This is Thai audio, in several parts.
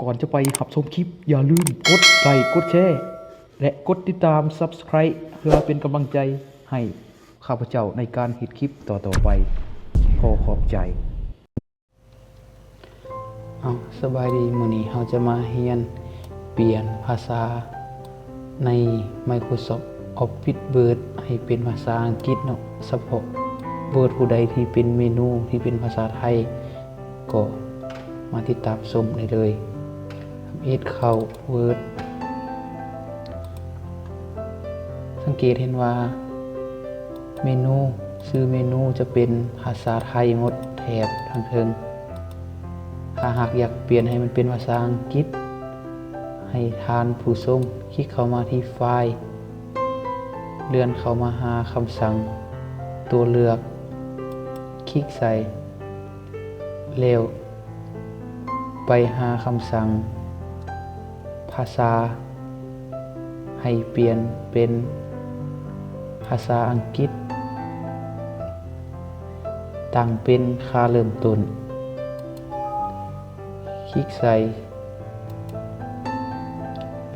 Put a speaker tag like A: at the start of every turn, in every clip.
A: ก่อนจะไปรับชมคลิปอย่าลืมกดไลค์กดแชร์และกดติดตาม Subscribe เพื่อเป็นกำลังใจให้ข้าพเจ้าในการเฮ็ดคลิปต่อๆไปขอขอบใจ
B: สบายดีมื้อนี้เราจะมาเรียนเปลี่ยนภาษาใน Microsoft Office Word ให้เป็นภาษาอังกฤษเนาะเฉพาะ Word ผู้ใดที่เป็นเมนูที่เป็นภาษาไทยก็มาติดตามชมได้เลยเอ็ดเข้า Word สังเกตเห็นว่าเมนูชื่อเมนูจะเป็นภาษาไทยหมดแถบทางเทิงถ้าหากอยากเปลี่ยนให้มันเป็นภาษาอังกฤษให้ทานผู้ชมคลิกเข้ามาที่ไฟล์เลื่อนเข้ามาหาคำสั่งตัวเลือกคลิกใส่แล้วไปหาคำสั่งภาษาให้เปลี่ยนเป็นภาษาอังกฤษตั้งเป็นค่าเริ่มต้นคลิกใส่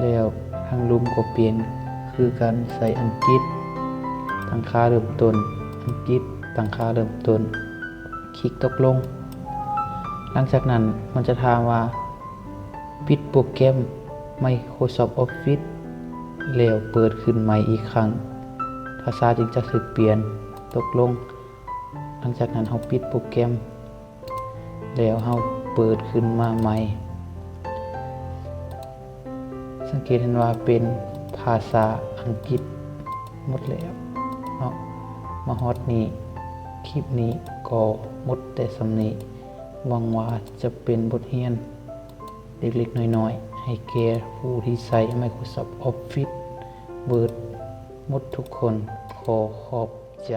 B: แล้วทางลุ่มก็เปลี่ยนคือการใส่อังกฤษตั้งค่าเริ่มต้นอังกฤษตั้งค่าเริ่มต้นคลิกตกลงหลังจากนั้นมันจะถามว่าปิดโปรแกรม Microsoft Office แล้วเปิดขึ้นใหม่อีกครั้งภาษาจึงจะถูกเปลี่ยนตกลงหลังจากนั้นเราปิดโปรแกรมแล้วเราเปิดขึ้นมาใหม่สังเกตเห็นว่าเป็นภาษาอังกฤษหมดแล้วเนาะมาฮอดนี้คลิปนี้ก็หมดแต่สำนี้หวังว่าจะเป็นบทเรียนเล็กๆน้อยๆให้แก่ผู้ที่ใช้ Microsoft Office Word หมดทุกคนขอขอบใจ